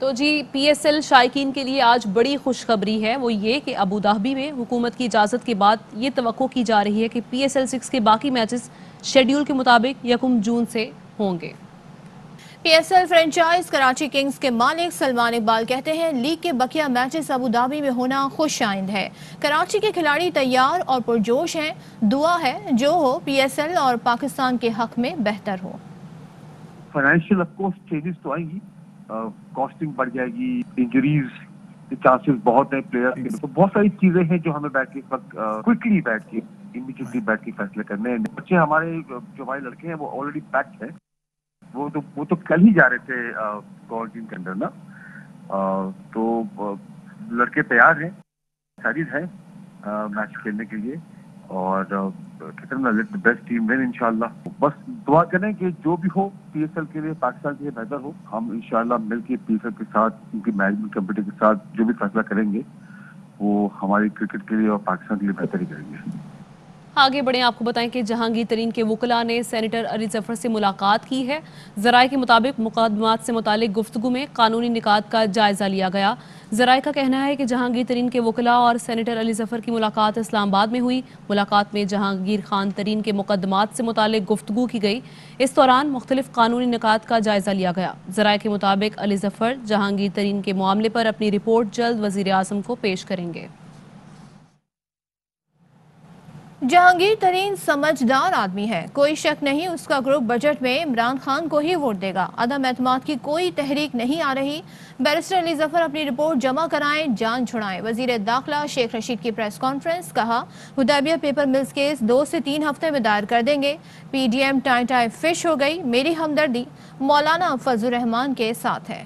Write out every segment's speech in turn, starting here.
تو جی پی S L شائقین کے لیے آج بڑی خوشخبری ہے، وہ یہ کہ ابو ظہبی میں حکومت کی اجازت کے بعد یہ توقع کی جا رہی ہے کہ پی ایس ایل 6 کے باقی میچز شیڈیول کے مطابق 1 جون سے ہوں گے۔ P S L franchise Karachi Kings کے مالک سلمان اقبال کہتے ہیں لیگ کے بقیہ میچز ابو ظہبی میں ہونا خوش آئند ہے۔ کراچی کے کھلاڑی تیار اور پرجوش ہیں، دعا ہے جو ہو پی ایس ایل اور پاکستان کے حق میں بہتر ہو۔ فائنینشیل آف کورس چینجز تو آئیں گی، کاسٹنگ بڑھ جائے گی، انجریز کے چانسز بہت ہیں پلیئر کے، تو بہت ساری چیزیں ہیں جو ہمیں بیٹھ کے اس وقت کوئکلی بیٹھ کے امیڈیٹلی بیٹھ کے فیصلے کرنے ہیں۔ بچے ہمارے جو ہمارے لڑکے ہیں وہ آلریڈی پیکڈ ہیں، وہ تو کل ہی جا رہے تھے کوارنٹین کے اندر نا، تو لڑکے تیار ہیں، ایکسائٹڈ ہیں میچ کھیلنے کے لیے، اور بیسٹ ٹیم ون انشاءاللہ۔ بس دعا کریں کہ جو بھی ہو پی ایس ایل کے لیے، پاکستان کے لیے بہتر ہو۔ ہم انشاءاللہ مل کے پی ایس ایل کے ساتھ، ان کی مینجمنٹ کمیٹی کے ساتھ جو بھی فیصلہ کریں گے وہ ہماری کرکٹ کے لیے اور پاکستان کے لیے بہتر ہی کریں گے۔ آگے بڑھیں، آپ کو بتائیں کہ جہانگیر ترین کے وکلاء نے سینیٹر علی ظفر سے ملاقات کی ہے۔ ذرائع کے مطابق مقدمات سے متعلق گفتگو میں قانونی نکات کا جائزہ لیا گیا۔ ذرائع کا کہنا ہے کہ جہانگیر ترین کے وکلاء اور سینیٹر علی ظفر کی ملاقات اسلام آباد میں ہوئی۔ ملاقات میں جہانگیر خان ترین کے مقدمات سے متعلق گفتگو کی گئی۔ اس دوران مختلف قانونی نکات کا جائزہ لیا گیا۔ ذرائع کے مطابق علی ظفر جہانگیر ترین کے معاملے پر اپنی رپورٹ جلد وزیر اعظم کو پیش کریں گے۔ جہانگیر ترین سمجھدار آدمی ہے، کوئی شک نہیں اس کا گروپ بجٹ میں عمران خان کو ہی ووٹ دے گا۔ عدم اعتماد کی کوئی تحریک نہیں آ رہی۔ بیرسٹر علی ظفر اپنی رپورٹ جمع کرائیں، جان چھڑائیں۔ وزیر داخلہ شیخ رشید کی پریس کانفرنس، کہا حدیبیہ پیپر ملز کیس 2 سے 3 ہفتے میں دائر کر دیں گے۔ پی ڈی ایم ٹائیں فش ہو گئی، میری ہمدردی مولانا فضل الرحمان کے ساتھ ہے۔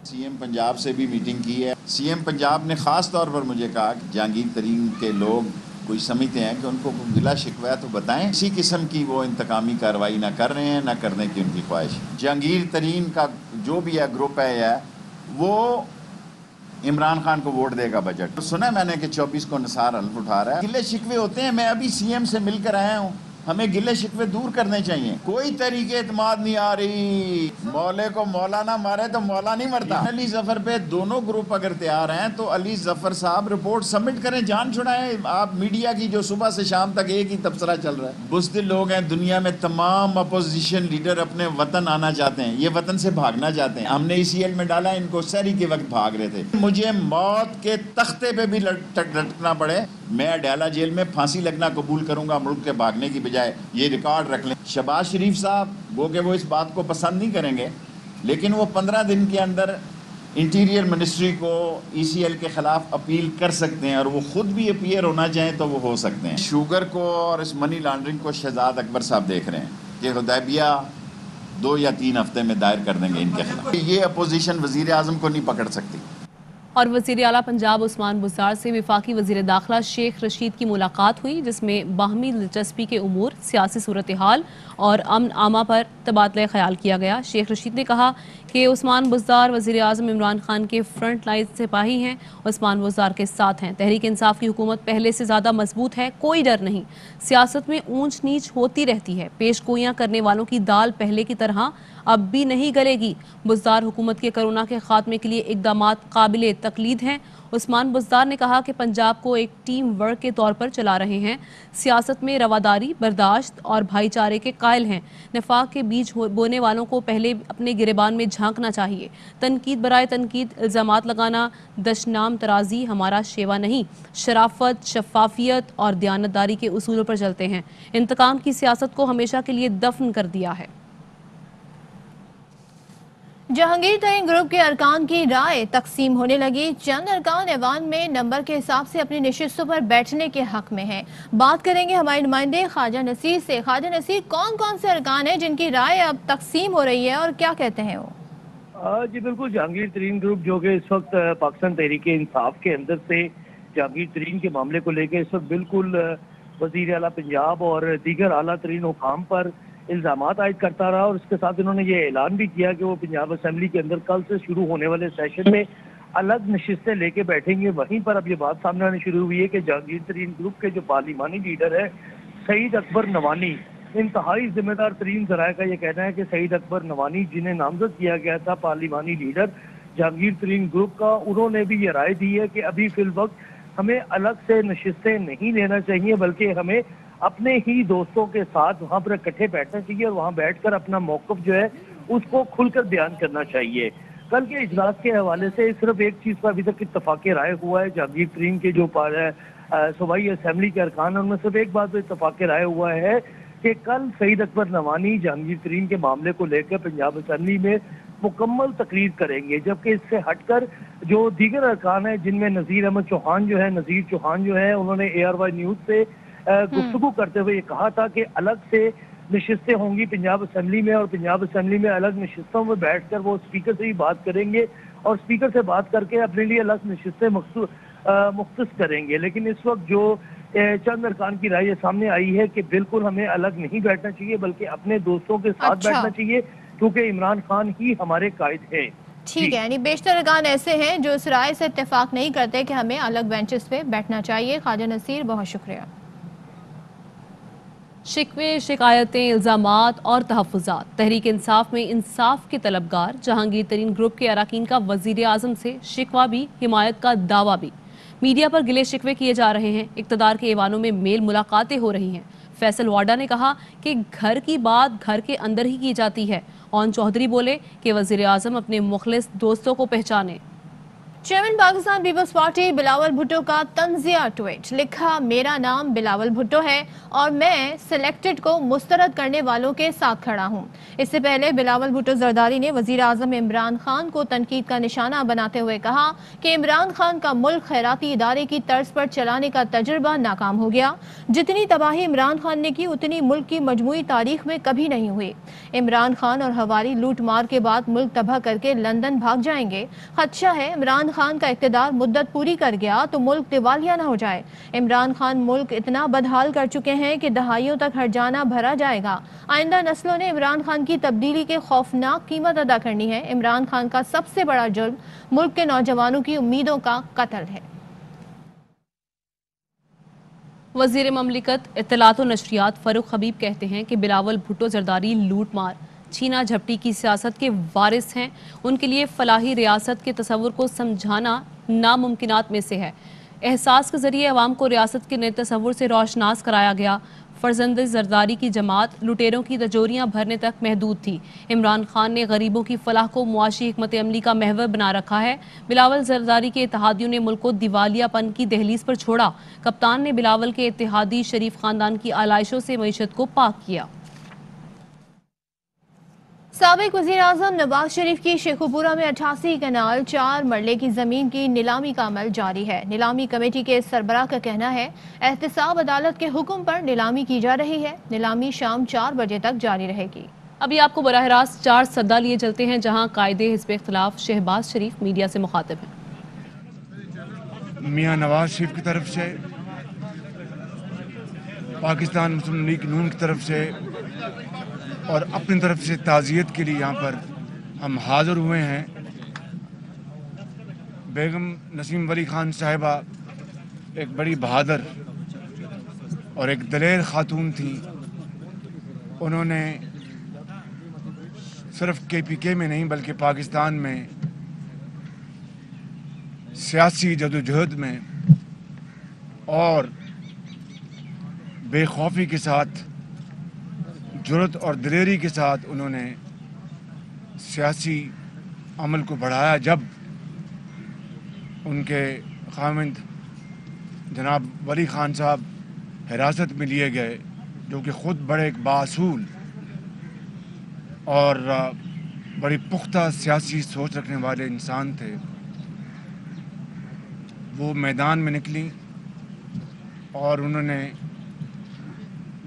سی ایم پنجاب سے بھی میٹنگ کی ہے۔ سی ایم پنجاب نے خاص طور پر مجھے کہا کہ جہانگیر ترین کے لوگ کوئی سمجھتے ہیں کہ ان کو گلہ شکوہ ہے تو بتائیں، اسی قسم کی وہ انتقامی کارروائی نہ کر رہے ہیں، نہ کرنے کی ان کی خواہش۔ جہانگیر ترین کا جو بھی ہے گروپ ہے وہ عمران خان کو ووٹ دے گا بجٹ۔ سنا میں نے کہ 24 کو نثار حلف اٹھا رہا ہے۔ گلے شکوے ہوتے ہیں، میں ابھی سی ایم سے مل کر آیا ہوں، ہمیں گلے شکوے دور کرنے چاہیے۔ کوئی تحریک اعتماد نہیں آ رہی، مولے کو مولا نہ مارے تو مولا نہیں مرتا۔ علی ظفر پہ دونوں گروپ اگر تیار ہیں تو علی ظفر صاحب رپورٹ سبمٹ کریں، جان چھڑائیں۔ آپ میڈیا کی جو صبح سے شام تک ایک ہی تبصرہ چل رہا ہے۔ بزدل لوگ ہیں دنیا میں، تمام اپوزیشن لیڈر اپنے وطن آنا چاہتے ہیں، یہ وطن سے بھاگنا چاہتے ہیں۔ ہم نے ای سی ایل میں ڈالا، ان کو سحری کے وقت بھاگ رہے تھے۔ مجھے موت کے تختے پہ بھی لٹکنا پڑے، میں اڈیالہ جیل میں پھانسی لگنا قبول کروں گا ملک کے بھاگنے کی بجائے۔ یہ ریکارڈ رکھ لیں۔ شہباز شریف صاحب وہ کہ وہ اس بات کو پسند نہیں کریں گے، لیکن وہ 15 دن کے اندر انٹیریئر منسٹری کو ای سی ایل کے خلاف اپیل کر سکتے ہیں، اور وہ خود بھی اپیئر ہونا چاہیں تو وہ ہو سکتے ہیں۔ شوگر کو اور اس منی لانڈرنگ کو شہزاد اکبر صاحب دیکھ رہے ہیں کہ حدیبیہ 2 یا 3 ہفتے میں دائر کر دیں گے ان کے خلاف۔ یہ اپوزیشن وزیر اعظم کو نہیں پکڑ سکتی۔ اور وزیر اعلیٰ پنجاب عثمان بزدار سے وفاقی وزیر داخلہ شیخ رشید کی ملاقات ہوئی، جس میں باہمی دلچسپی کے امور، سیاسی صورتحال اور امن عامہ پر تبادلہ خیال کیا گیا۔ شیخ رشید نے کہا کہ عثمان بزدار وزیر اعظم عمران خان کے فرنٹ لائن سپاہی ہیں، عثمان بزدار کے ساتھ ہیں۔ تحریک انصاف کی حکومت پہلے سے زیادہ مضبوط ہے، کوئی ڈر نہیں۔ سیاست میں اونچ نیچ ہوتی رہتی ہے، پیش گوئیاں کرنے والوں کی دال پہلے کی طرح اب بھی نہیں گلے گی۔ بزدار حکومت کے کرونا کے خاتمے کے لیے اقدامات قابل تقلید ہیں۔ عثمان بزدار نے کہا کہ پنجاب کو ایک ٹیم ورک کے طور پر چلا رہے ہیں، سیاست میں رواداری، برداشت اور بھائی چارے کے قائل ہیں۔ نفاق کے بیج بونے والوں کو پہلے اپنے گریبان میں جھانکنا چاہیے۔ تنقید برائے تنقید الزامات لگانا، دشنام ترازی ہمارا شیوا نہیں۔ شرافت، شفافیت اور دیانتداری کے اصولوں پر چلتے ہیں۔ انتقام کی سیاست کو ہمیشہ کے لیے دفن کر دیا ہے۔ جہانگیر ترین گروپ کے ارکان کی رائے تقسیم ہونے لگی۔ چند ارکان ایوان میں نمبر کے حساب سے اپنی نشستوں پر بیٹھنے کے حق میں ہیں۔ بات کریں گے ہمارے نمائندے خواجہ نصیر سے۔ خواجہ نصیر، کون کون سے ارکان ہیں جن کی رائے اب تقسیم ہو رہی ہے اور کیا کہتے ہیں وہ؟ جی بالکل، جہانگیر ترین گروپ جو کہ اس وقت پاکستان تحریک انصاف کے اندر سے جہانگیر ترین کے معاملے کو لے کے اس وقت بالکل وزیر اعلیٰ پنجاب اور دیگر اعلیٰ ترین حکام پر الزامات عائد کرتا رہا، اور اس کے ساتھ انہوں نے یہ اعلان بھی کیا کہ وہ پنجاب اسمبلی کے اندر کل سے شروع ہونے والے سیشن میں الگ نشستیں لے کے بیٹھیں گے۔ وہیں پر اب یہ بات سامنے آنے شروع ہوئی ہے کہ جہانگیر ترین گروپ کے جو پارلیمانی لیڈر ہے سعید اکبر نوانی، انتہائی ذمہ دار ترین ذرائع کا یہ کہنا ہے کہ سعید اکبر نوانی جنہیں نامزد کیا گیا تھا پارلیمانی لیڈر جہانگیر ترین گروپ کا، انہوں نے بھی یہ رائے دی ہے کہ ابھی فی الوقت ہمیں الگ سے نشستیں نہیں لینا چاہیے، بلکہ ہمیں اپنے ہی دوستوں کے ساتھ وہاں پر اکٹھے بیٹھنا چاہیے اور وہاں بیٹھ کر اپنا موقف جو ہے اس کو کھل کر بیان کرنا چاہیے۔ کل کے اجلاس کے حوالے سے صرف ایک چیز پر ابھی تک اتفاق رائے ہوا ہے، جہانگیر ترین کے جو صوبائی اسمبلی کے ارکان ہیں ان میں صرف ایک بات پہ اتفاق رائے ہوا ہے کہ کل سعید اکبر نوانی جہانگیر ترین کے معاملے کو لے کر پنجاب اسمبلی میں مکمل تقریر کریں گے، جبکہ اس سے ہٹ کر جو دیگر ارکان ہیں جن میں نذیر احمد چوہان جو ہے انہوں نے ARY نیوز سے گفتگو کرتے ہوئے یہ کہا تھا کہ الگ سے نشستیں ہوں گی پنجاب اسمبلی میں، اور پنجاب اسمبلی میں الگ نشستوں میں بیٹھ کر وہ اسپیکر سے ہی بات کریں گے اور اسپیکر سے بات کر کے اپنے لیے الگ نشستیں مختص کریں گے۔ لیکن اس وقت جو چند ارکان کی رائے سامنے آئی ہے کہ بالکل ہمیں الگ نہیں بیٹھنا چاہیے بلکہ اپنے دوستوں کے ساتھ بیٹھنا چاہیے، کیونکہ عمران خان ہی ہمارے قائد ہیں۔ ٹھیک ہے، یعنی بیشتر ارکان ایسے ہیں جو اس رائے سے اتفاق نہیں کرتے کہ ہمیں الگ بینچز پہ بیٹھنا چاہیے۔ خواجہ نصیر، بہت شکریہ۔ شکوے، شکایتیں، الزامات اور تحفظات۔ تحریک انصاف میں انصاف کے طلبگار، جہانگیر ترین گروپ کے اراکین کا وزیر اعظم سے شکوہ بھی، حمایت کا دعویٰ بھی۔ میڈیا پر گلے شکوے کیے جا رہے ہیں، اقتدار کے ایوانوں میں میل ملاقاتیں ہو رہی ہیں۔ فیصل واڈا نے کہا کہ گھر کی بات گھر کے اندر ہی کی جاتی ہے۔ اون چودھری بولے کہ وزیر اعظم اپنے مخلص دوستوں کو پہچانے۔ چیئرمین پاکستان پیپلز پارٹی بلاول بھٹو کا طنزیہ ٹویٹ، لکھا میرا نام بلاول بھٹو ہے اور میں سلیکٹڈ کو مسترد کرنے والوں کے ساتھ کھڑا ہوں۔ اس سے پہلے بلاول بھٹو زرداری نے وزیر اعظم عمران خان کو تنقید کا نشانہ بناتے ہوئے کہا کہ عمران خان کا ملک خیراتی ادارے کی طرز پر چلانے کا تجربہ ناکام ہو گیا۔ جتنی تباہی عمران خان نے کی اتنی ملک کی مجموعی تاریخ میں کبھی نہیں ہوئی۔ عمران خان اور حوالی لوٹ مار کے بعد ملک تباہ کر کے لندن بھاگ جائیں گے۔ خدشہ ہے عمران خان کا اقتدار مدت پوری کر گیا تو ملک دیوالیہ نہ ہو جائے۔ عمران خان ملک اتنا بدحال کر چکے ہیں کہ دہائیوں تک ہرجانہ بھرا جائے گا۔ آئندہ نسلوں نے عمران خان کی تبدیلی کے خوفناک قیمت ادا کرنی ہے۔ عمران خان کا سب سے بڑا جرم ملک کے نوجوانوں کی امیدوں کا قتل ہے۔ وزیر مملکت اطلاعات و نشریات فاروق حبیب کہتے ہیں کہ بلاول بھٹو زرداری لوٹ مار، چھینا جھپٹی کی سیاست کے وارث ہیں۔ ان کے لیے فلاحی ریاست کے تصور کو سمجھانا ناممکنات میں سے ہے۔ احساس کے ذریعے عوام کو ریاست کے نئے تصور سے روشناس کرایا گیا۔ فرزند زرداری کی جماعت لٹیروں کی تجوریاں بھرنے تک محدود تھی۔ عمران خان نے غریبوں کی فلاح کو معاشی حکمت عملی کا محور بنا رکھا ہے۔ بلاول زرداری کے اتحادیوں نے ملک کو دیوالیہ پن کی دہلیز پر چھوڑا۔ کپتان نے بلاول کے اتحادی شریف خاندان کی آلائشوں سے معیشت کو پاک کیا۔ سابق وزیر اعظم نواز شریف کی شیخوپورہ میں 88 کنال 4 مرلے کی زمین کی نیلامی کا عمل جاری ہے۔ نیلامی کمیٹی کے سربراہ کا کہنا ہے احتساب عدالت کے حکم پر نیلامی کی جا رہی ہے۔ نیلامی شام 4 بجے تک جاری رہے گی۔ ابھی آپ کو براہ راست 4 سدا لیے چلتے ہیں جہاں قائد حزب اختلاف شہباز شریف میڈیا سے مخاطب ہیں۔ میاں نواز شریف کی طرف سے، پاکستان مسلم لیگ نون کی طرف سے اور اپنی طرف سے تعزیت کے لیے یہاں پر ہم حاضر ہوئے ہیں۔ بیگم نسیم ولی خان صاحبہ ایک بڑی بہادر اور ایک دلیر خاتون تھیں۔ انہوں نے صرف KPK میں نہیں بلکہ پاکستان میں سیاسی جدوجہد میں اور بے خوفی کے ساتھ، جرأت اور دلیری کے ساتھ انہوں نے سیاسی عمل کو بڑھایا۔ جب ان کے خاوند جناب ولی خان صاحب حراست میں لیے گئے، جو کہ خود بڑے ایک باصول اور بڑی پختہ سیاسی سوچ رکھنے والے انسان تھے، وہ میدان میں نکلی اور انہوں نے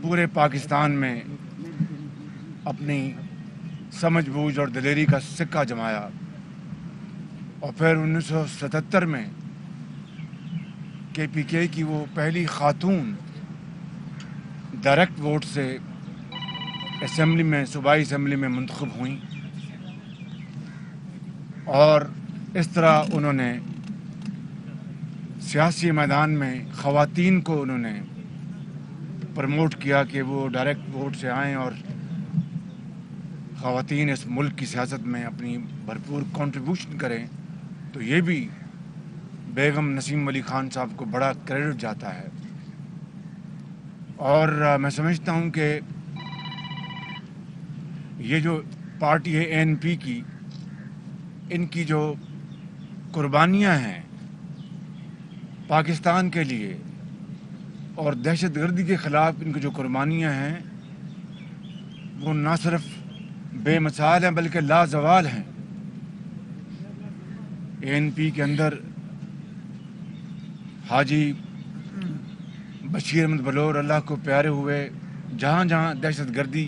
پورے پاکستان میں اپنی سمجھ بوجھ اور دلیری کا سکہ جمایا، اور پھر 1977 میں KPK کی وہ پہلی خاتون ڈائریکٹ ووٹ سے اسمبلی میں، صوبائی اسمبلی میں منتخب ہوئیں، اور اس طرح انہوں نے سیاسی میدان میں خواتین کو انہوں نے प्रमोट किया कि वो डायरेक्ट वोट से आएँ और ख़वातीन इस मुल्क की सियासत में अपनी भरपूर कंट्रीब्यूशन करें, तो ये भी बेगम नसीम अली ख़ान साहब को बड़ा क्रेडिट जाता है। और मैं समझता हूँ कि ये जो पार्टी है ANP की, इनकी जो कुर्बानियाँ हैं पाकिस्तान के लिए और दहशतगर्दी के ख़िलाफ़ इनकी जो कुर्बानियाँ हैं वो ना सिर्फ बेमिसाल हैं बल्कि लाजवाल हैं। ANP के अंदर हाजी बशीर अहमद बलोर अल्लाह को प्यारे हुए, जहाँ जहाँ दहशतगर्दी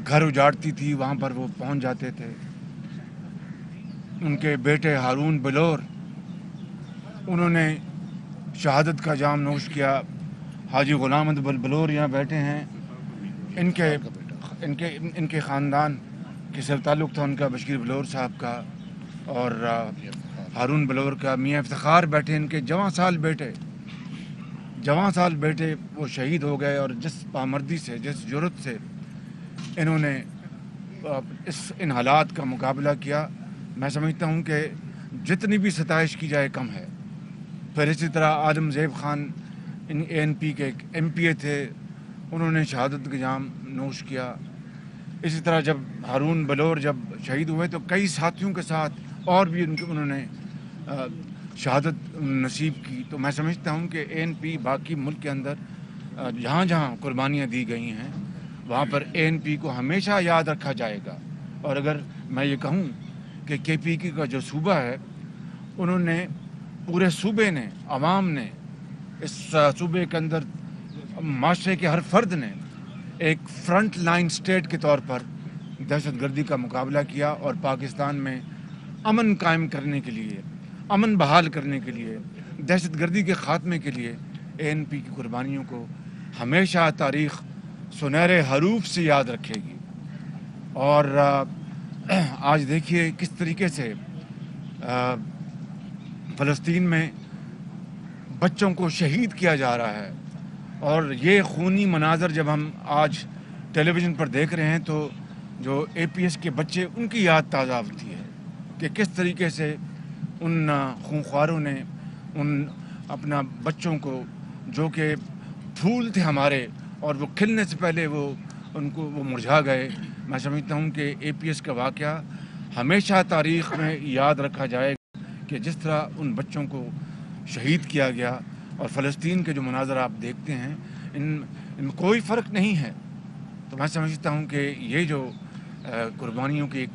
घर उजाड़ती थी वहाँ पर वो पहुँच जाते थे। उनके बेटे हारून बलोर, उन्होंने शहादत का जाम नोश किया। हाजी गुलाम अहमद बलोर यहाँ बैठे हैं, इनके ख़ानदान के सिर ताल्लुक़ था उनका बशीर बलोर साहब का और हारून बलोर का। मियाँ इफ्तिखार बैठे, इनके जवां साल बेटे वो शहीद हो गए। और जिस पामर्दी से, जिस जुर्रत से इन्होंने इन हालात का मुकाबला किया, मैं समझता हूँ कि जितनी भी सताइश की जाए कम है। फिर इसी तरह आदम ज़ेब खान ANP के एक MPA थे, उन्होंने शहादत का जाम नोश किया। इसी तरह जब हारून बलोर जब शहीद हुए तो कई साथियों के साथ और भी उन्होंने शहादत नसीब की। तो मैं समझता हूँ कि ANP बाकी मुल्क के अंदर जहाँ जहाँ कुर्बानियाँ दी गई हैं वहाँ पर ANP को हमेशा याद रखा जाएगा। और अगर मैं ये कहूँ कि KPK का जो सूबा है, उन्होंने पूरे सूबे ने, अवाम ने, इस सूबे के अंदर माशरे के हर फर्द ने एक फ्रंट लाइन स्टेट के तौर पर दहशतगर्दी का मुकाबला किया और पाकिस्तान में अमन कायम करने के लिए, अमन बहाल करने के लिए, दहशतगर्दी के ख़ात्मे के लिए ANP की कुर्बानियों को हमेशा तारीख़ सुनहरे हरूफ से याद रखेगी। और आज देखिए किस तरीके से फ़लस्तीन में बच्चों को शहीद किया जा रहा है। और ये खूनी मनाज़र जब हम आज टेलीविज़न पर देख रहे हैं तो जो APS के बच्चे, उनकी याद ताज़ा होती है कि किस तरीके से उन खूंखारों ने उन अपना बच्चों को, जो कि फूल थे हमारे और वो खिलने से पहले वो मुरझा गए। मैं समझता हूँ कि APS का वाक़या हमेशा तारीख़ में याद रखा जाएगा कि जिस तरह उन बच्चों को शहीद किया गया। और फ़लस्तीन के जो मनाज़र आप देखते हैं, इनमें कोई फ़र्क नहीं है। तो मैं समझता हूँ कि ये जो कुर्बानियों की एक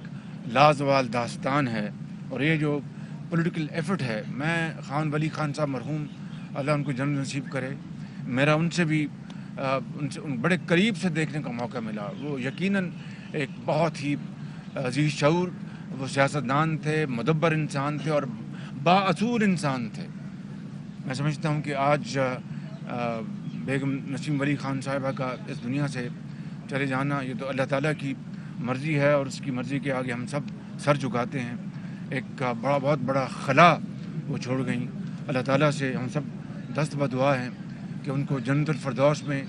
लाजवाल दास्तान है और ये जो पॉलिटिकल एफर्ट है, मैं खान वली खान साहब मरहूम, अल्लाह उनको जन्नत नसीब करे, मेरा उनसे भी बड़े करीब से देखने का मौका मिला। वो यकीनन एक बहुत ही अजीज़ शऊर वो सियासतदान थे, मुदब्बर इंसान थे और बाअसूल इंसान थे। मैं समझता हूँ कि आज बेगम नसीम अली ख़ान साहिबा का इस दुनिया से चले जाना, ये तो अल्लाह ताला की मर्ज़ी है और उसकी मर्ज़ी के आगे हम सब सर झुकाते हैं। एक बहुत बड़ा खला वो छोड़ गई। अल्लाह ताला से हम सब दस्त बदुआ हैं कि उनको जन्नतुल फिरदौस में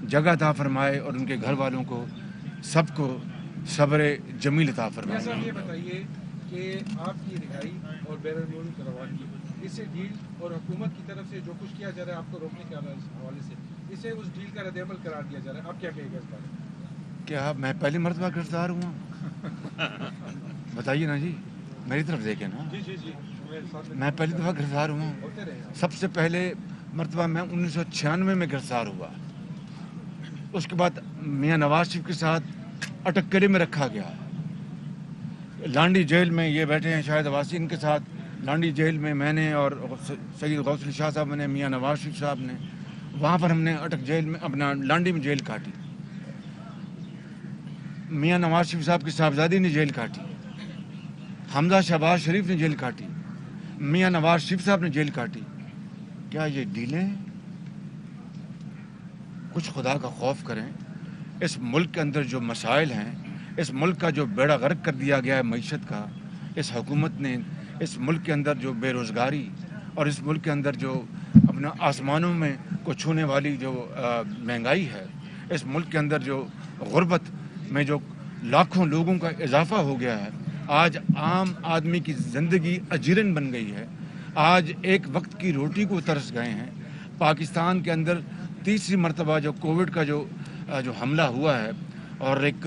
जगह अता फरमाए और उनके घर वालों को सबको सब्र जमील अता फरमाए। ये बताइए कि आपकी रिहाई और बैरून रवानगी, इससे डील और हुकूमत की तरफ से जो कुछ किया जा रहा है आपको रोकने के हवाले से, इसे उस डील का रद्द-ए-अमल करार दिया जा रहा है, आप क्या कहेंगे इस बारे में? क्या मैं पहली मरतबा गिरफ्तार हुआ? बताइए ना जी, मेरी तरफ देखें ना। जी मैं पहली दफ़ा गिरफ्तार हुआ। सबसे पहले मरतबा मैं 1996 में गिरफ्तार हुआ। उसके बाद मियाँ नवाज शरीफ के साथ अटकले में रखा गया। लांडी जेल में ये बैठे हैं शायद अवासी, इनके साथ लांडी जेल में मैंने और सैयद गौसल शाह साहब ने, मियाँ नवाज शरीफ साहब ने, वहाँ पर हमने अटक जेल में अपना लांडी में जेल काटी। मियाँ नवाज शरीफ साहब की साहबजादी ने जेल काटी, हमजा शहबाज शरीफ ने जेल काटी, मियाँ नवाज शरीफ साहब ने जेल काटी। क्या ये डीलें हैं? कुछ खुदा का खौफ करें। इस मुल्क के अंदर जो मसाइल हैं, इस मुल्क का जो बेड़ा गर्क कर दिया गया है मईशत का, इस हुकूमत ने इस मुल्क के अंदर जो बेरोज़गारी और इस मुल्क के अंदर जो अपना आसमानों में को छूने वाली जो महंगाई है, इस मुल्क के अंदर जो गुर्बत में जो लाखों लोगों का इजाफा हो गया है, आज आम आदमी की ज़िंदगी अजीरन बन गई है। आज एक वक्त की रोटी को तरस गए हैं। पाकिस्तान के अंदर तीसरी मरतबा जो कोविड का जो हमला हुआ है और एक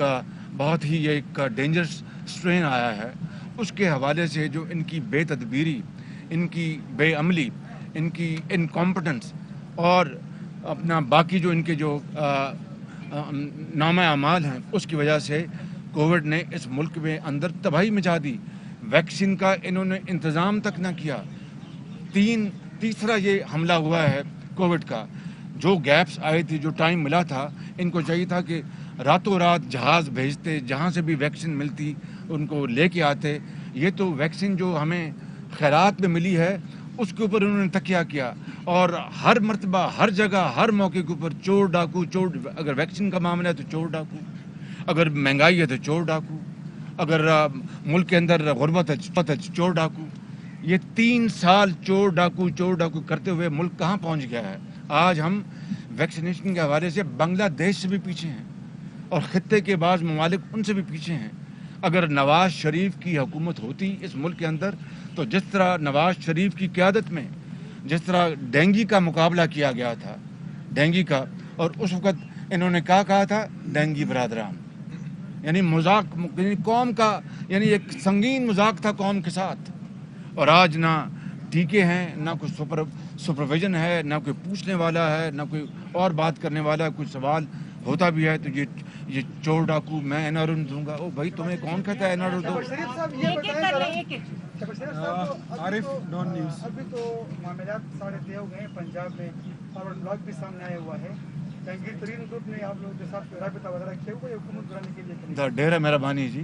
बहुत ही एक डेंजरस स्ट्रेन आया है, उसके हवाले से जो इनकी बेतदबीरी, इनकी बेअमली, इनकी इनकॉम्पिटेंस और अपना बाकी जो इनके जो नामा अमाल हैं, उसकी वजह से कोविड ने इस मुल्क में अंदर तबाही मचा दी। वैक्सीन का इन्होंने इंतज़ाम तक ना किया। तीसरा ये हमला हुआ है कोविड का। जो गैप्स आए थे, जो टाइम मिला था, इनको चाहिए था कि रातों रात जहाज़ भेजते, जहाँ से भी वैक्सीन मिलती उनको लेके आते। ये तो वैक्सीन जो हमें खैरात में मिली है उसके ऊपर उन्होंने तकिया किया और हर मर्तबा, हर जगह, हर मौके के ऊपर चोर डाकू, अगर वैक्सीन का मामला है तो चोर डाकू, अगर महंगाई है तो चोर डाकू, अगर मुल्क के अंदर गुर्बत है चोर डाकू। ये 3 साल चोर डाकू करते हुए मुल्क कहाँ पहुँच गया है। आज हम वैक्सीनेशन के हवाले से बांग्लादेश से भी पीछे हैं और खित्ते के बाद ममालिक उनसे भी पीछे हैं। अगर नवाज शरीफ की हुकूमत होती इस मुल्क के अंदर, तो जिस तरह नवाज शरीफ की क़यादत में जिस तरह डेंगू का मुकाबला किया गया था, डेंगू का, और उस वक़्त इन्होंने क्या कहा था, डेंगू बरादरान, यानी मजाक, यानी कौम का, यानी एक संगीन मजाक था कौम के साथ। और आज ना टीके हैं, ना कुछ सुपरविजन है, ना कोई पूछने वाला है, ना कोई और बात करने वाला है। कुछ सवाल होता भी है तो ये चोर डाकू, मैं एनआरओ दूंगा। ओ भाई, तुम्हें कौन कहता है एनआरओ दो? Arif non news. अभी तो मामलात सारे तय हो गए हैं पंजाब में, फॉरवर्ड ब्लॉक भी सामने आया हुआ है। जहांगीर तरीन ग्रुप ने आप लोगों के साथ राबिता वगैरह किया हुआ है हुकूमत बनाने के लिए? डेरा मेहरबानी जी,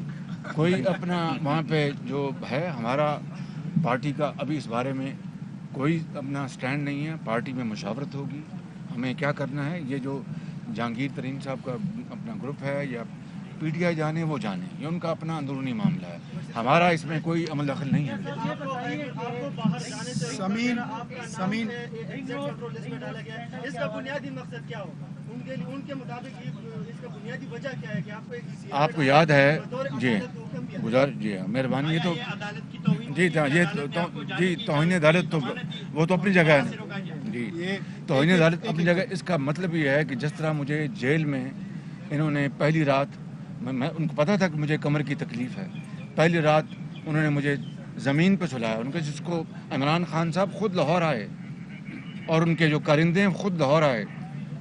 कोई अपना वहाँ पे जो है हमारा पार्टी का अभी इस बारे में कोई अपना स्टैंड नहीं है। पार्टी में मुशावरत होगी, हमें क्या करना है। ये जो जहांगीर तरीन साहब का अपना ग्रुप है या पीटीआई जाने वो जाने, ये उनका अपना अंदरूनी मामला है, हमारा इसमें कोई अमल दखल नहीं है। समीन इसका बुनियादी मकसद क्या होगा उनके मुताबिक, इसका बुनियादी वजह क्या है कि आपको याद है जी, गुजार जी, मेहरबानी। ये तो जी तौहीन अदालत तो वो तो अपनी जगह है जी, तौहीन अदालत अपनी जगह। इसका मतलब ये है कि जिस तरह मुझे जेल में इन्होंने पहली रात, मैं उनको पता था कि मुझे कमर की तकलीफ़ है, पहली रात उन्होंने मुझे ज़मीन पर सुलाया। उनके जिसको इमरान खान साहब ख़ुद लाहौर आए और उनके जो कारिंदे हैं ख़ुद लाहौर आए,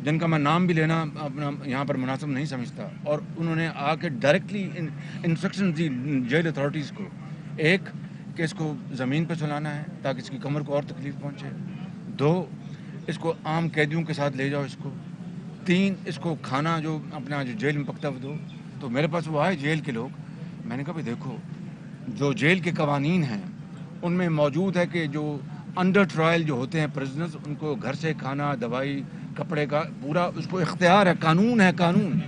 जिनका मैं नाम भी लेना अपना यहाँ पर मुनासिब नहीं समझता, और उन्होंने आके डायरेक्टली इंस्ट्रक्शन दी जेल अथॉरिटीज़ को, एक कि इसको ज़मीन पर सुलाना है ताकि इसकी कमर को और तकलीफ़ पहुँचे, 2 इसको आम कैदियों के साथ ले जाओ इसको, 3 इसको खाना जो अपना जो जेल में पकता वो दो। तो मेरे पास वो आए जेल के लोग, मैंने कहा भाई देखो, जो जेल के कवानीन हैं उनमें मौजूद है कि जो अंडर ट्रायल जो होते हैं प्रिजनर्स, उनको घर से खाना, दवाई, कपड़े का पूरा उसको इख्तियार है, कानून है, कानून।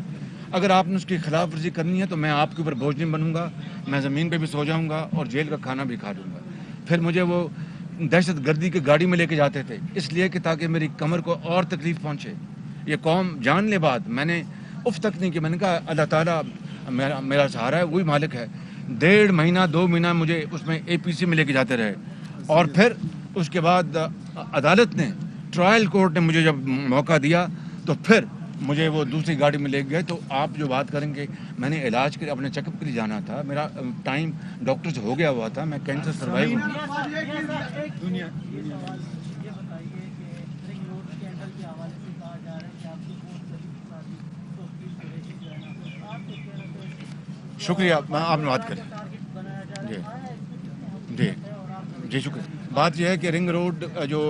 अगर आपने उसकी खिलाफ वर्जी करनी है तो मैं आपके ऊपर बोझ नहीं बनूंगा, मैं ज़मीन पे भी सो जाऊंगा और जेल का खाना भी खा लूँगा। फिर मुझे वो दहशत गर्दी की गाड़ी में लेके जाते थे इसलिए कि ताकि मेरी कमर को और तकलीफ़ पहुँचे। ये कौम जान ले बात, मैंने उफ तक नहीं कि मैंने कहा अल्लाह ताला मेरा सहारा है, वही मालिक है। 1.5 महीना 2 महीना मुझे उसमें APC में लेके जाते रहे, और फिर उसके बाद अदालत ने, ट्रायल कोर्ट ने मुझे जब मौका दिया तो फिर मुझे वो दूसरी गाड़ी में ले गए। तो आप जो बात करेंगे, मैंने इलाज के लिए अपने चेकअप के लिए जाना था, मेरा टाइम डॉक्टर से हो गया हुआ था, मैं कैंसर सर्वाइव हूँ। शुक्रिया, आपने बात करी जी जी जी, शुक्रिया। बात यह है कि रिंग रोड जो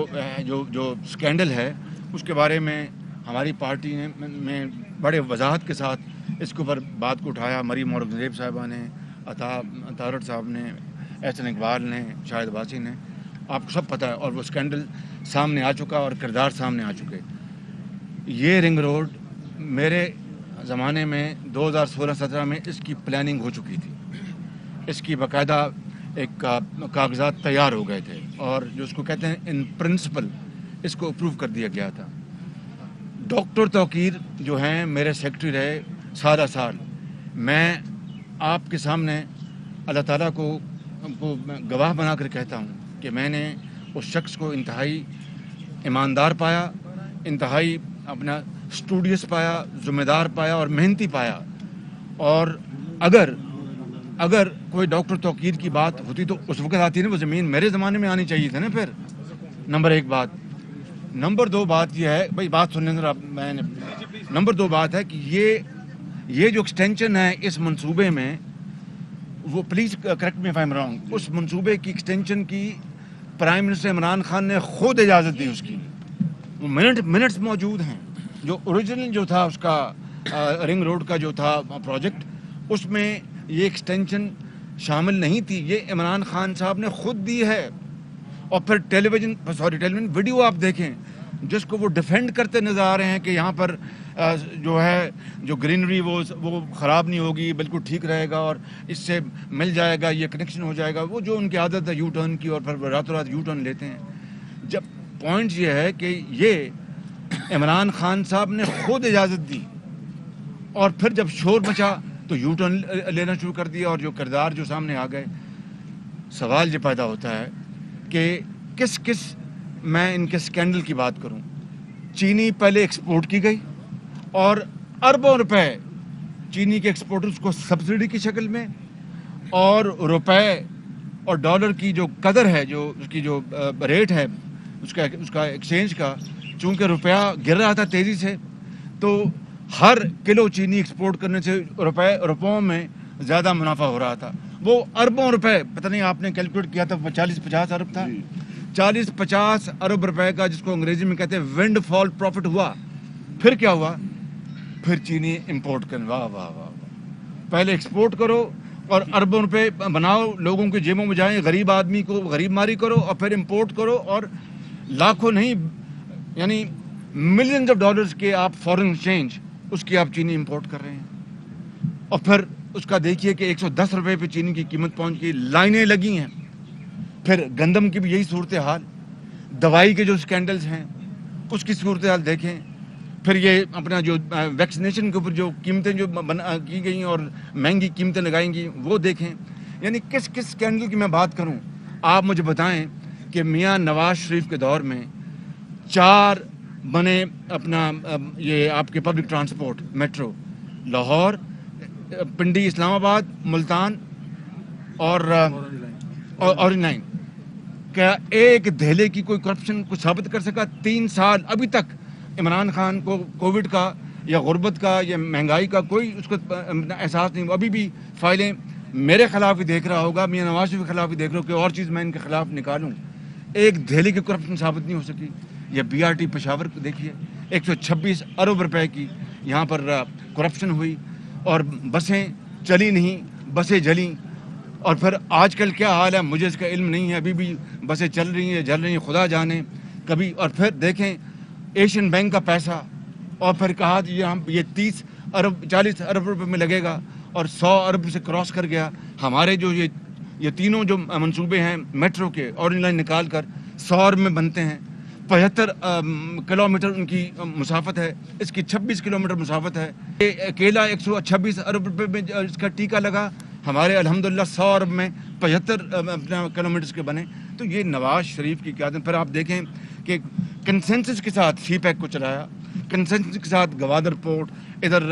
जो जो स्कैंडल है उसके बारे में हमारी पार्टी ने में बड़े वजाहत के साथ इसके ऊपर बात को उठाया। मरीम औरंगज़ेब साहबा ने, अतारट साहब ने, एहसन इकबाल ने, शाहिद अब्बासी ने, आपको सब पता है। और वो स्कैंडल सामने आ चुका और किरदार सामने आ चुके। ये रिंग रोड मेरे ज़माने में 2016-17 में इसकी प्लानिंग हो चुकी थी, इसकी बाकायदा एक कागज़ात तैयार हो गए थे, और जो उसको कहते हैं इन प्रिंसिपल इसको अप्रूव कर दिया गया था। डॉक्टर तौकीर जो हैं मेरे सेक्रेटरी रहे सारा साल। मैं आपके सामने अल्लाह ताला को गवाह बनाकर कहता हूँ कि मैंने उस शख्स को इंतहाई ईमानदार पाया, इंतहाई अपना स्टूडियस पाया, ज़िम्मेदार पाया और मेहनती पाया। और अगर कोई डॉक्टर तौकीर की बात होती तो उस वक्त आती ना, वो ज़मीन मेरे ज़माने में आनी चाहिए था ना। फिर नंबर एक बात। नंबर दो बात यह है, भाई बात सुनने जरा, मैंने नंबर दो बात है कि ये जो एक्सटेंशन है इस मंसूबे में, वो please correct me if I am wrong, उस मंसूबे की एक्सटेंशन की प्राइम मिनिस्टर इमरान खान ने खुद इजाज़त दी उसकी। वो मिनट्स मौजूद हैं। जो ओरिजिनल जो था उसका रिंग रोड का जो था प्रोजेक्ट, उसमें ये एक्सटेंशन शामिल नहीं थी। ये इमरान खान साहब ने खुद दी है। और फिर टेलीविज़न वीडियो आप देखें जिसको वो डिफेंड करते नज़र आ रहे हैं कि यहाँ पर जो है जो ग्रीनरी वो ख़राब नहीं होगी, बिल्कुल ठीक रहेगा और इससे मिल जाएगा, ये कनेक्शन हो जाएगा। वो जो उनकी आदत है यू टर्न की, और फिर रातों रात यू टर्न लेते हैं। जब पॉइंट ये है कि ये इमरान खान साहब ने खुद इजाज़त दी और फिर जब शोर मचा तो यू टर्न लेना शुरू कर दिया। और जो किरदार जो सामने आ गए, सवाल ये पैदा होता है कि किस मैं इनके स्कैंडल की बात करूं। चीनी पहले एक्सपोर्ट की गई और अरबों रुपए चीनी के एक्सपोर्टर्स को सब्सिडी की शक्ल में, और रुपए और डॉलर की जो कदर है, जो उसकी जो रेट है उसका एक्सचेंज का, चूँकि रुपया गिर रहा था तेज़ी से, तो हर किलो चीनी एक्सपोर्ट करने से रुपयों में ज़्यादा मुनाफा हो रहा था। वो अरबों रुपए, पता नहीं आपने कैलकुलेट किया था, 40-50 अरब था। 40-50 अरब रुपए का, जिसको अंग्रेजी में कहते हैं विंड फॉल प्रॉफिट हुआ। फिर क्या हुआ? फिर चीनी इंपोर्ट कर, वाह वाह वाह, पहले एक्सपोर्ट करो और अरबों रुपए बनाओ, लोगों की जेबों में जाएं, गरीब आदमी को गरीब मारी करो, और फिर इंपोर्ट करो, और लाखों नहीं यानी मिलियंस ऑफ डॉलर्स के आप फॉरेन एक्सचेंज उसकी आप चीनी इंपोर्ट कर रहे हैं। और फिर उसका देखिए कि 110 रुपए पे चीनी की कीमत पहुंच गई, लाइनें लगी हैं। फिर गंदम की भी यही सूरत हाल, दवाई के जो स्कैंडल्स हैं उसकी सूरत हाल देखें। फिर ये अपना जो वैक्सीनेशन के ऊपर जो कीमतें जो की गई और महंगी कीमतें लगाएंगी वो देखें। यानी किस स्कैंडल की मैं बात करूं, आप मुझे बताएं कि मियां नवाज शरीफ के दौर में 4 बने अपना ये आपके पब्लिक ट्रांसपोर्ट, मेट्रो, लाहौर, पिंडी, इस्लामाबाद, मुल्तान और ऑरेंज लाइन। क्या एक धेले की कोई करप्शन को साबित कर सका? 3 साल अभी तक इमरान खान को कोविड का या गुर्बत का या महंगाई का कोई उसको एहसास नहीं। अभी भी फाइलें मेरे खिलाफ ही देख रहा होगा, मियां नवाज शरीफ के खिलाफ ही देख रहा हो कि और चीज़ मैं इनके खिलाफ निकालूं। एक धेले की करप्शन साबित नहीं हो सकी। या BRT पेशावर को देखिए, 126 अरब रुपए की यहाँ पर करप्शन हुई, और बसें चली नहीं, बसें जली। और फिर आजकल क्या हाल है मुझे इसका इल्म नहीं है, अभी भी बसें चल रही हैं, जल रही हैं, खुदा जाने कभी। और फिर देखें एशियन बैंक का पैसा, और फिर कहा ये 30 अरब 40 अरब रुपए में लगेगा, और 100 अरब से क्रॉस कर गया। हमारे जो ये तीनों जो मंसूबे हैं मेट्रो के, ऑरेंज लाइन निकाल कर 100 अरब में बनते हैं। 75 किलोमीटर उनकी मुसाफत है, इसकी 26 किलोमीटर मुसाफत है। ये अकेला 126 अरब रुपए में इसका टीका लगा, हमारे अल्हम्दुलिल्लाह 100 अरब में 75 किलोमीटर के बने। तो ये नवाज शरीफ की क्यादत। फिर आप देखें कि कंसेंसस के साथ सीपैक को चलाया, कंसेंसस के साथ गवादर पोर्ट, इधर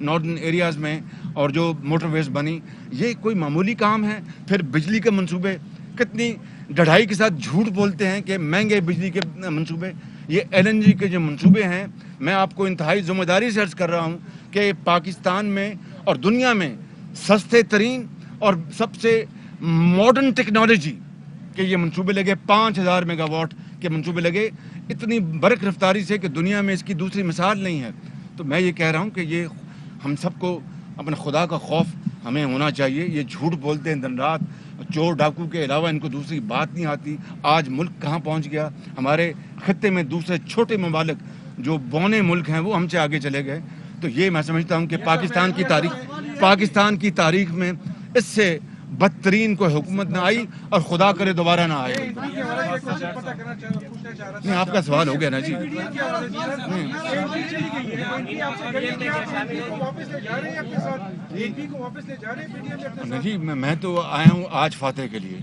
नॉर्दर्न एरियाज़ में, और जो मोटरवेज बनी, ये कोई मामूली काम है? फिर बिजली के मंसूबे, कितनी ढढ़ाई के साथ झूठ बोलते हैं कि महंगे बिजली के मंसूबे। ये LNG के जो मंसूबे हैं, मैं आपको इंतहाई ज़िम्मेदारी से अर्ज़ कर रहा हूँ कि पाकिस्तान में और दुनिया में सस्ते तरीन और सबसे मॉडर्न टेक्नोलॉजी के ये मंसूबे लगे। 5000 मेगावाट के मंसूबे लगे, इतनी बरक रफ्तारी से कि दुनिया में इसकी दूसरी मिसाल नहीं है। तो मैं ये कह रहा हूँ कि ये हम सबको अपने खुदा का खौफ हमें होना चाहिए। ये झूठ बोलते हैं दिन रात, चोर डाकू के अलावा इनको दूसरी बात नहीं आती। आज मुल्क कहाँ पहुँच गया, हमारे खत्ते में दूसरे छोटे ममालिक जो बौने मुल्क हैं वो हमसे आगे चले गए। तो ये मैं समझता हूँ कि पाकिस्तान की तारीख में इससे बदतरीन कोई हुकूमत ना आई और खुदा करे दोबारा ना आए। इनके हवाले से क्वेश्चन पूछना चाह रहा नहीं, आपका सवाल हो गया ना जी। के हवाले से एमपी चली गई है, एमपी आपसे गई है, आप एमपी को वापस ले जा रहे हैं अपने साथ, एमपी को वापस ले जा रहे हैं पीडीएम अपने साथ? नहीं, मैं तो आया हूँ आज फातह के लिए।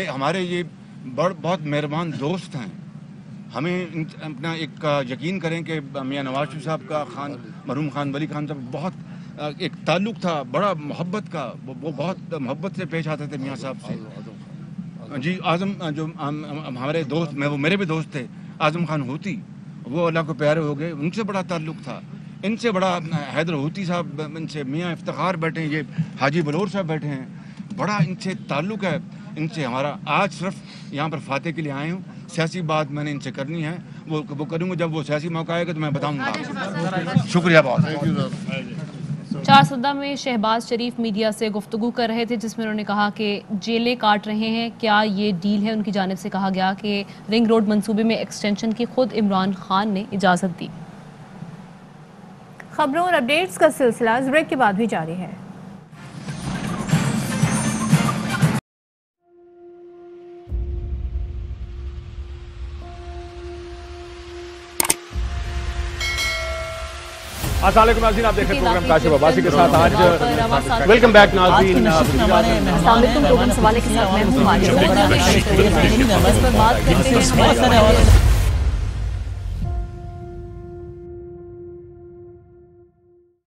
हमारे ये बहुत मेहरबान दोस्त हैं। हमें अपना एक यकीन करें कि मियाँ नवाज शरीफ साहब का मरहूम खान वली खान साहब बहुत एक ताल्लुक़ था बड़ा मोहब्बत का। वो बहुत मोहब्बत से पेश आते थे मियाँ साहब से। जी आज़म जो हमारे दोस्त वो मेरे भी दोस्त थे, आज़म खान हूती, वो अल्लाह को प्यारे हो गए, उनसे बड़ा ताल्लुक़ था। इनसे बड़ा हैदर हूती साहब, इनसे मियाँ इफ्तिखार बैठे हैं, ये हाजी बलोर साहब बैठे हैं, बड़ा इनसे ताल्लुक़ है इनसे हमारा। आज सिर्फ यहाँ पर फातह के लिए आए हूँ, सियासी बात मैंने इनसे करनी है, वो करूँगा जब वो सियासी मौका आएगा तो मैं बताऊँगा। शुक्रिया बहुत। चारसदा में शहबाज शरीफ मीडिया से गुफ्तगू कर रहे थे, जिसमें उन्होंने कहा कि जेलें काट रहे हैं, क्या ये डील है? उनकी जानिब से कहा गया कि रिंग रोड मंसूबे में एक्सटेंशन की खुद इमरान खान ने इजाज़त दी। खबरों और अपडेट्स का सिलसिला इस ब्रेक के बाद भी जारी है। अस्सलाम वालेकुम नाज़रीन, आप देख रहे हैं प्रोग्राम काशिफ अब्बासी के साथ। आज वेलकम बैक नाज़रीन। प्रोग्राम सवाले के साथ मैं हूं।